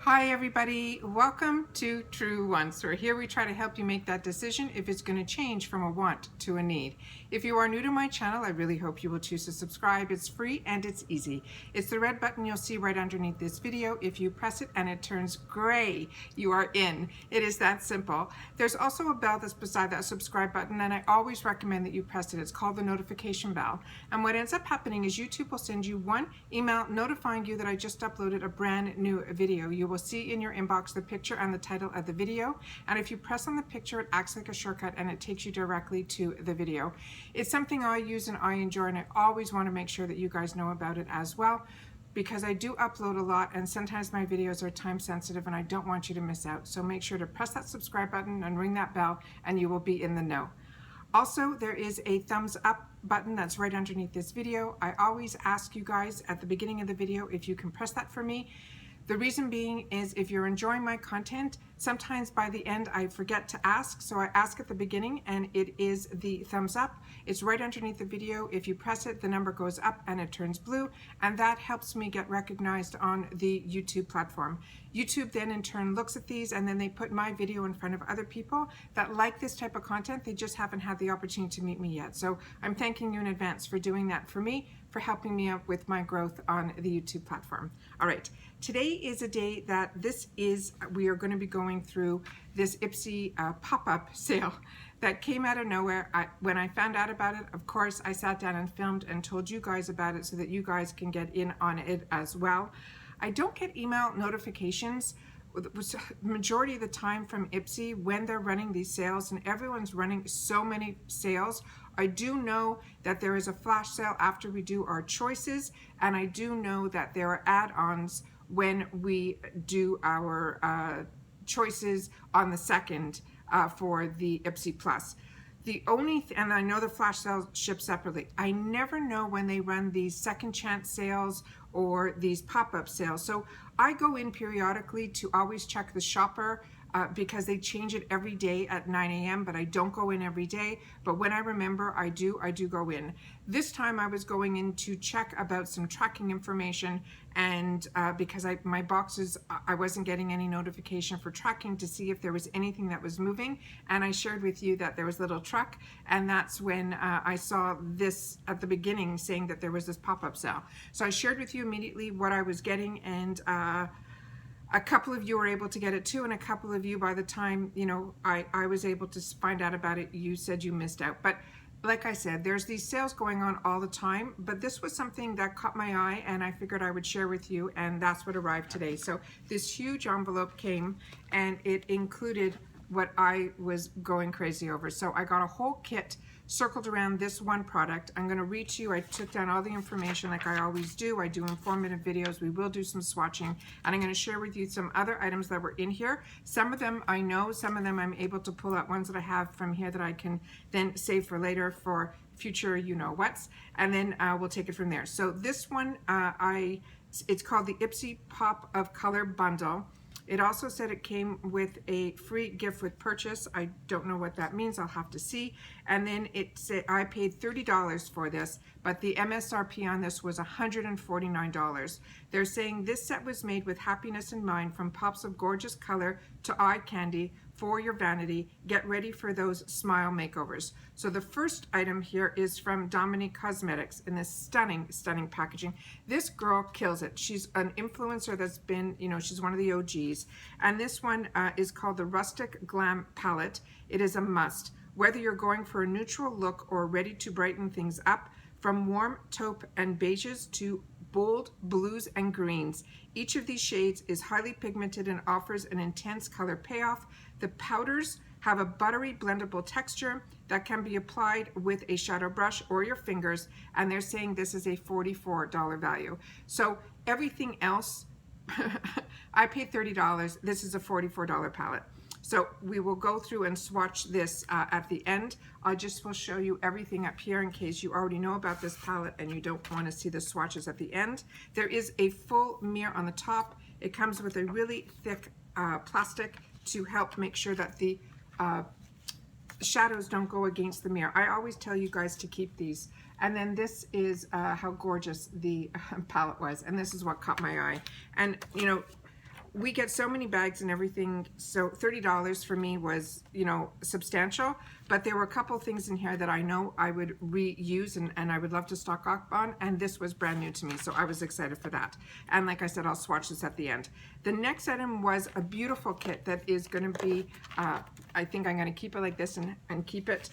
Hi everybody, welcome to True Wants, where here we try to help you make that decision if it's going to change from a want to a need. If you are new to my channel, I really hope you will choose to subscribe. It's free and it's easy. It's the red button you'll see right underneath this video. If you press it and it turns gray, you are in. It is that simple. There's also a bell that's beside that subscribe button, and I always recommend that you press it. It's called the notification bell. And what ends up happening is YouTube will send you one email notifying you that I just uploaded a brand new video. You will see in your inbox the picture and the title of the video, and if you press on the picture, it acts like a shortcut and it takes you directly to the video. It's something I use and I enjoy, and I always want to make sure that you guys know about it as well, because I do upload a lot and sometimes my videos are time sensitive and I don't want you to miss out. So make sure to press that subscribe button and ring that bell and you will be in the know. Also, there is a thumbs up button that's right underneath this video. I always ask you guys at the beginning of the video if you can press that for me. The reason being is if you're enjoying my content, sometimes by the end I forget to ask, so I ask at the beginning, and it is the thumbs up. It's right underneath the video. If you press it, the number goes up and it turns blue, and that helps me get recognized on the YouTube platform. YouTube then in turn looks at these, and then they put my video in front of other people that like this type of content. They just haven't had the opportunity to meet me yet. So I'm thanking you in advance for doing that for me, for helping me out with my growth on the YouTube platform. All right, today is a day that we are going to be going through this IPSY pop-up sale that came out of nowhere. When I found out about it, of course, I sat down and filmed and told you guys about it so that you guys can get in on it as well. I don't get email notifications majority of the time from IPSY when they're running these sales, and everyone's running so many sales. I do know that there is a flash sale after we do our choices, and I do know that there are add-ons when we do our choices on the 2nd for the IPSY Plus. The only and I know the flash sales ship separately. I never know when they run these second chance sales or these pop-up sales. So I go in periodically to always check the shopper because they change it every day at 9 a.m. but I don't go in every day. But when I remember, I do go in. This time I was going in to check about some tracking information, and because my boxes, I wasn't getting any notification for tracking to see if there was anything that was moving, and I shared with you that there was a little truck, and that's when I saw this at the beginning saying that there was this pop-up sale. So I shared with you immediately what I was getting, and a couple of you were able to get it too, and a couple of you, by the time I was able to find out about it, you said you missed out. But like I said, there's these sales going on all the time, but this was something that caught my eye and I figured I would share with you, and that's what arrived today. So this huge envelope came, and it included what I was going crazy over. So I got a whole kit circled around this one product. I'm going to read to you. I took down all the information like I always do. I do informative videos. We will do some swatching, and I'm going to share with you some other items that were in here. Some of them I know, some of them I'm able to pull out ones that I have from here that I can then save for later for future you-know-whats, and then we'll take it from there. So this one, it's called the IPSY Pop of Color Bundle. It also said it came with a free gift with purchase. I don't know what that means. I'll have to see. And then it said I paid $30 for this, but the MSRP on this was $149. They're saying this set was made with happiness in mind, from pops of gorgeous color to eye candy for your vanity. Get ready for those smile makeovers. So the first item here is from Dominique Cosmetics in this stunning, stunning packaging. This girl kills it. She's an influencer that's been, she's one of the OGs. And this one is called the Rustic Glam palette. It is a must. Whether you're going for a neutral look or ready to brighten things up, from warm taupe and beiges to bold blues and greens, each of these shades is highly pigmented and offers an intense color payoff. The powders have a buttery blendable texture that can be applied with a shadow brush or your fingers, and they're saying this is a $44 value. So everything else, I paid $30. This is a $44 palette. So we will go through and swatch this at the end. I just will show you everything up here in case you already know about this palette and you don't want to see the swatches at the end. There is a full mirror on the top. It comes with a really thick plastic to help make sure that the shadows don't go against the mirror. I always tell you guys to keep these. And then this is how gorgeous the palette was, and this is what caught my eye. And we get so many bags and everything, so $30 for me was, you know, substantial, but there were a couple things in here that I know I would reuse and I would love to stock up on, and this was brand new to me, so I was excited for that. And like I said, I'll swatch this at the end. The next item was a beautiful kit that is going to be, I think I'm going to keep it like this and keep it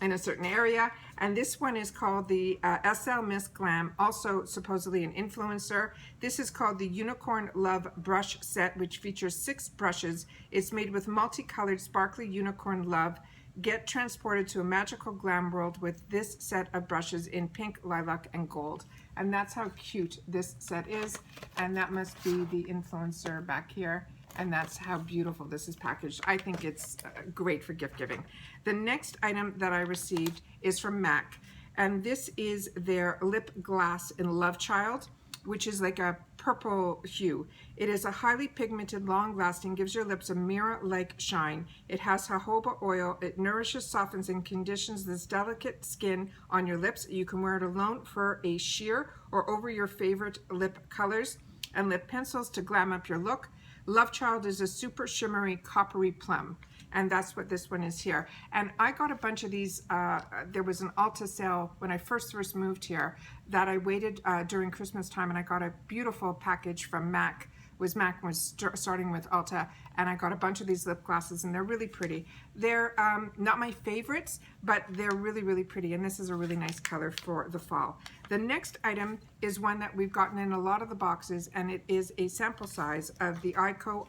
in a certain area, and this one is called the SLMISSGLAM, also supposedly an influencer. This is called the Unicorn Love Brush Set, which features 6 brushes. It's made with multicolored sparkly unicorn love. Get transported to a magical glam world with this set of brushes in pink, lilac, and gold. And that's how cute this set is, and that must be the influencer back here. And that's how beautiful this is packaged. I think it's great for gift giving. The next item that I received is from MAC, and this is their lip glass in Love Child, which is like a purple hue. It is a highly pigmented, long-lasting, gives your lips a mirror-like shine. It has jojoba oil. It nourishes, softens, and conditions this delicate skin on your lips. You can wear it alone for a sheer or over your favorite lip colors and lip pencils to glam up your look. Love Child is a super shimmery coppery plum, and that's what this one is here. And I got a bunch of these. There was an ULTA sale when I first moved here that I waited during Christmas time, and I got a beautiful package from MAC. MAC was starting with ULTA, and I got a bunch of these lip glosses, and they're really pretty. They're not my favorites, but they're really, really pretty, and this is a really nice color for the fall. The next item is one that we've gotten in a lot of the boxes, and it is a sample size of the EYEKO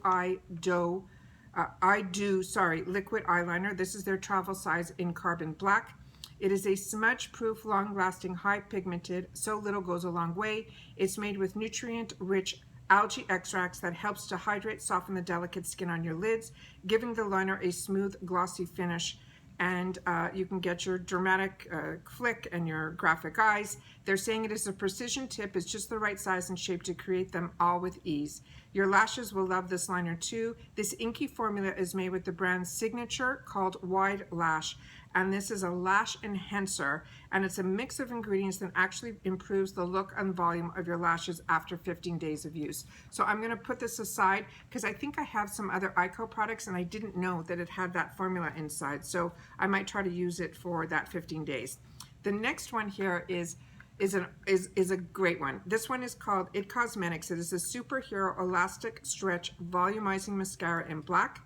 liquid eyeliner. This is their travel size in carbon black. It is a smudge-proof, long-lasting, high-pigmented, so little goes a long way. It's made with nutrient-rich algae extracts that helps to hydrate, soften the delicate skin on your lids, giving the liner a smooth, glossy finish. And you can get your dramatic flick and your graphic eyes. They're saying it is a precision tip. It's just the right size and shape to create them all with ease. Your lashes will love this liner too. This inky formula is made with the brand's signature called Wide Lash. And this is a lash enhancer, and it's a mix of ingredients that actually improves the look and volume of your lashes after 15 days of use. So I'm going to put this aside because I think I have some other EYEKO products and I didn't know that it had that formula inside. So I might try to use it for that 15 days. The next one here is a great one. This one is called IT Cosmetics. It is a superhero elastic stretch volumizing mascara in black.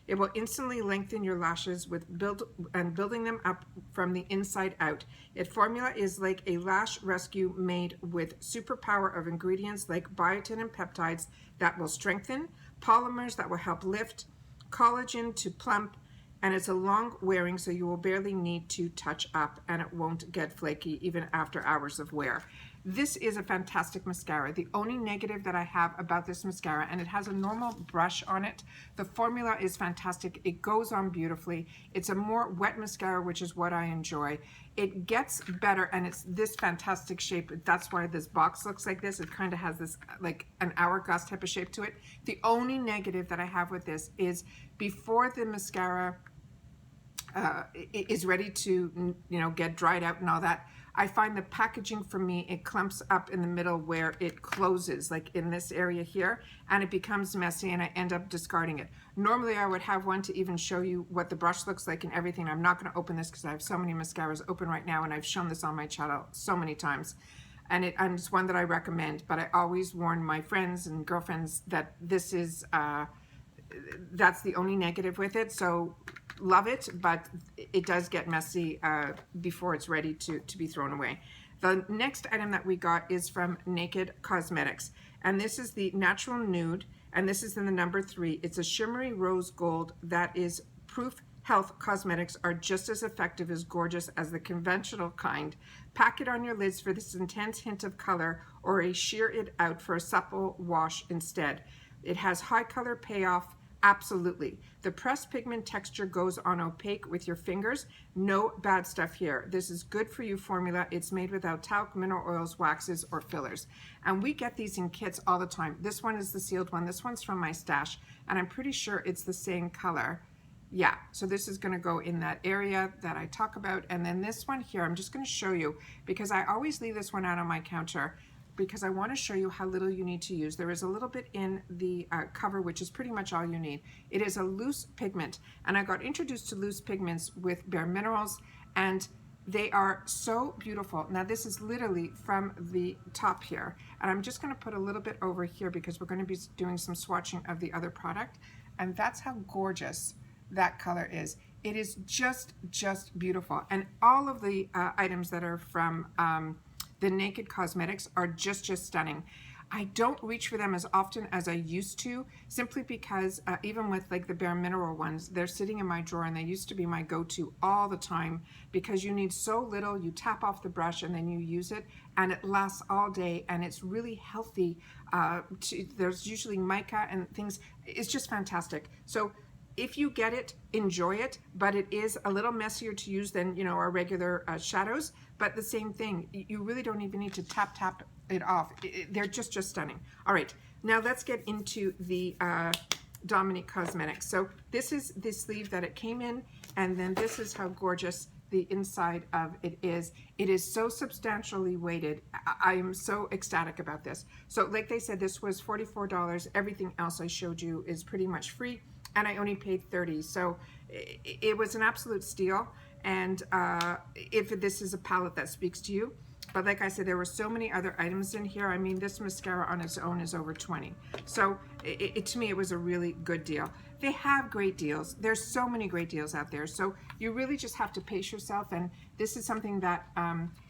It will instantly lengthen your lashes with building them up from the inside out. Its formula is like a lash rescue made with superpower of ingredients like biotin and peptides that will strengthen, polymers that will help lift, collagen to plump, and it's a long wearing, so you will barely need to touch up, and it won't get flaky even after hours of wear. This is a fantastic mascara. The only negative that I have about this mascara, and it has a normal brush on it, the formula is fantastic. It goes on beautifully. It's a more wet mascara, which is what I enjoy. It gets better, and it's this fantastic shape. That's why this box looks like this. It kind of has this like an hourglass type of shape to it. The only negative that I have with this is before the mascara is ready to, get dried out and all that, I find the packaging for me, it clumps up in the middle where it closes, like in this area here, and it becomes messy and I end up discarding it. Normally I would have one to even show you what the brush looks like and everything. I'm not going to open this because I have so many mascaras open right now, and I've shown this on my channel so many times. And it's one that I recommend, but I always warn my friends and girlfriends that this is, that's the only negative with it. So love it, but it does get messy before it's ready to be thrown away. The next item that we got is from Naked Cosmetics, and this is the Natural Nude, and this is in the number 3. It's a shimmery rose gold that is proof health cosmetics are just as effective as gorgeous as the conventional kind. Pack it on your lids for this intense hint of color, or sheer it out for a supple wash instead. It has high color payoff. Absolutely. The pressed pigment texture goes on opaque with your fingers. No bad stuff here. This is good for you formula. It's made without talc, mineral oils, waxes, or fillers. And we get these in kits all the time. This one is the sealed one. This one's from my stash, and I'm pretty sure it's the same color. Yeah, so this is going to go in that area that I talk about. And then this one here, I'm just going to show you because I always leave this one out on my counter. because I want to show you how little you need to use. There is a little bit in the cover, which is pretty much all you need. It is a loose pigment, and I got introduced to loose pigments with Bare Minerals, and they are so beautiful. Now this is literally from the top here, and I'm just going to put a little bit over here because we're going to be doing some swatching of the other product, and that's how gorgeous that color is. It is just beautiful, and all of the items that are from the Naked Cosmetics are just stunning. I don't reach for them as often as I used to, simply because even with like the Bare Mineral ones, they're sitting in my drawer, and they used to be my go-to all the time because you need so little. You tap off the brush and then you use it, and it lasts all day, and it's really healthy. There's usually mica and things. It's just fantastic. So if you get it, enjoy it, but it is a little messier to use than, you know, our regular shadows, but the same thing. You really don't even need to tap it off. They're just stunning. All right, now let's get into the Dominique Cosmetics. So this is the sleeve that it came in, and then this is how gorgeous the inside of it is. It is so substantially weighted. I am so ecstatic about this. So like they said, this was $44. Everything else I showed you is pretty much free, and I only paid $30. So it was an absolute steal. And if this is a palette that speaks to you, but like I said, there were so many other items in here. I mean, this mascara on its own is over 20. So to me, it was a really good deal. They have great deals. There's so many great deals out there. So you really just have to pace yourself. And this is something that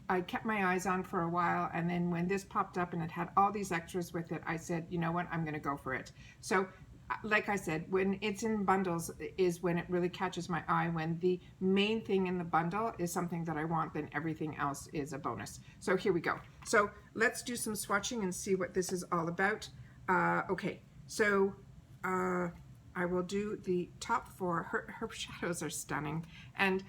I kept my eyes on for a while. And then when this popped up and it had all these extras with it, I said, you know what, I'm going to go for it. So like I said, when it's in bundles is when it really catches my eye. When the main thing in the bundle is something that I want, then everything else is a bonus. So here we go. So let's do some swatching and see what this is all about. Okay, so I will do the top four. Her shadows are stunning, and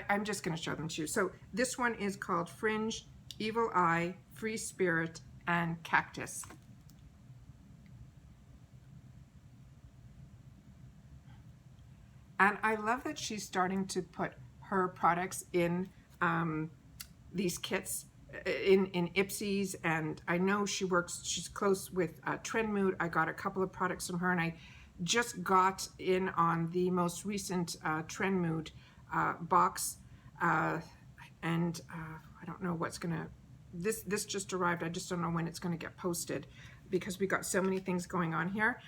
I'm just going to show them to you. So this one is called Fringe, Evil Eye, Free Spirit, and Cactus. And I love that she's starting to put her products in these kits in IPSYs, and I know she's close with Trend Mood. I got a couple of products from her, and I just got in on the most recent Trend Mood box, and I don't know what's gonna, this just arrived. I just don't know when it's gonna get posted because we got so many things going on here.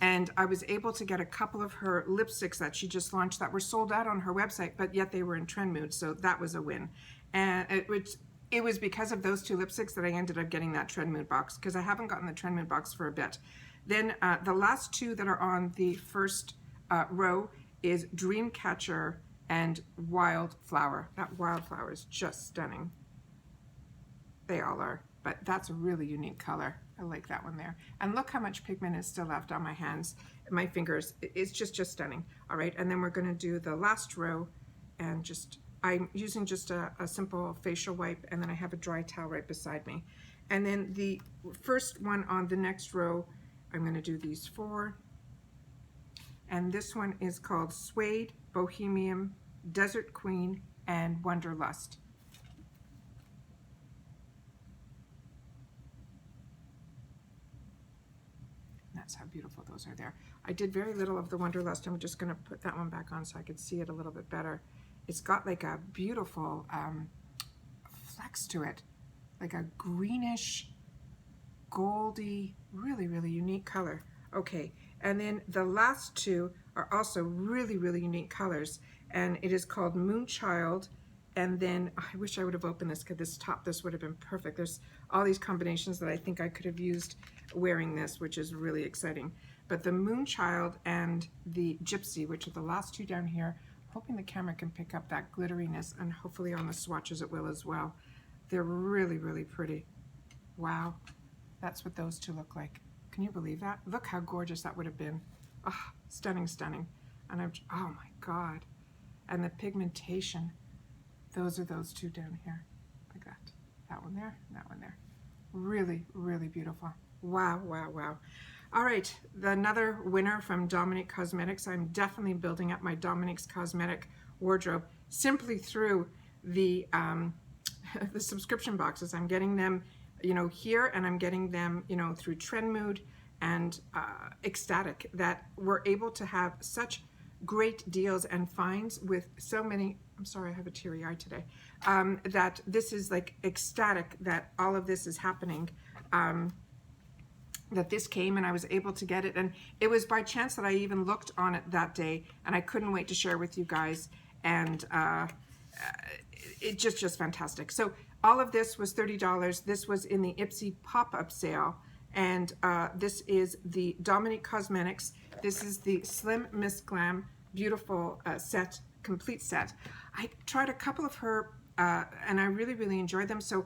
And I was able to get a couple of her lipsticks that she just launched that were sold out on her website, but yet they were in Trend Mood, so that was a win. And it was because of those two lipsticks that I ended up getting that Trend Mood box, because I haven't gotten the Trend Mood box for a bit. Then the last two that are on the first row is Dreamcatcher and Wildflower. That Wildflower is just stunning. They all are, but that's a really unique color. I like that one there. And look how much pigment is still left on my hands, my fingers. It's just stunning. All right, and then we're gonna do the last row, and I'm using just a simple facial wipe, and then I have a dry towel right beside me. And then the first one on the next row, I'm gonna do these four. And this one is called Suede, Bohemian, Desert Queen, and Wonderlust. That's how beautiful those are there. I did very little of the Wonderlust. I'm just gonna put that one back on so I could see it a little bit better. It's got like a beautiful flex to it, like a greenish, goldy, really unique color. Okay, and then the last two are also really unique colors, and it is called Moonchild. And then I wish I would have opened this, because this would have been perfect. There's all these combinations that I think I could have used wearing this, which is really exciting. But the Moonchild and the Gypsy, which are the last two down here, hoping the camera can pick up that glitteriness, and hopefully on the swatches it will as well. They're really pretty. Wow, that's what those two look like. Can you believe that? Look how gorgeous that would have been. Oh, stunning. And oh my God. And the pigmentation. Those are those two down here, like that. That one there, and that one there. Really beautiful. Wow. All right, another winner from Dominique Cosmetics. I'm definitely building up my Dominique's cosmetic wardrobe simply through the subscription boxes. I'm getting them you know, here, and I'm getting them, you know, through Trendmood, and ecstatic that we're able to have such great deals and finds with so many. I'm sorry, I have a teary eye today. That this is like ecstatic that all of this is happening. That this came and I was able to get it, and it was by chance that I even looked on it that day, and I couldn't wait to share with you guys, and it just fantastic. So all of this was $30. This was in the IPSY pop-up sale, and this is the Dominique Cosmetics. This is the SLMISSGLAM beautiful set, complete set. I tried a couple of her and I really enjoyed them, so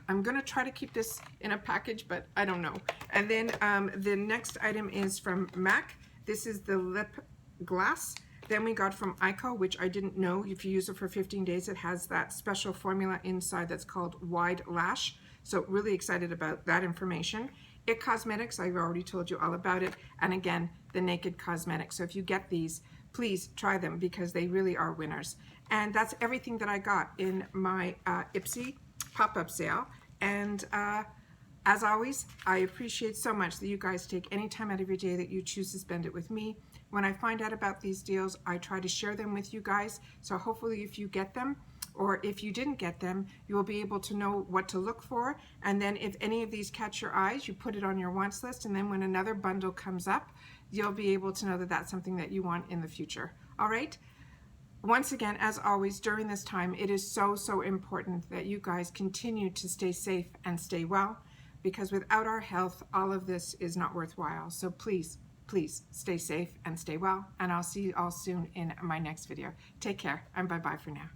I'm gonna try to keep this in a package, but I don't know. And then the next item is from MAC. This is the lip glass. Then we got from EYEKO, which I didn't know, if you use it for 15 days, it has that special formula inside that's called Wide Lash. So really excited about that information. IT Cosmetics, I've already told you all about it. And again, the Naked Cosmetics. So if you get these, please try them because they really are winners. And that's everything that I got in my IPSY pop-up sale. And as always, I appreciate so much that you guys take any time out of your day that you choose to spend it with me. When I find out about these deals, I try to share them with you guys. So hopefully if you get them, or if you didn't get them, you will be able to know what to look for. And then if any of these catch your eyes, you put it on your wants list. And then when another bundle comes up, you'll be able to know that that's something that you want in the future. All right? Once again, as always, during this time, it is so important that you guys continue to stay safe and stay well, because without our health, all of this is not worthwhile. So please stay safe and stay well, and I'll see you all soon in my next video. Take care, and bye-bye for now.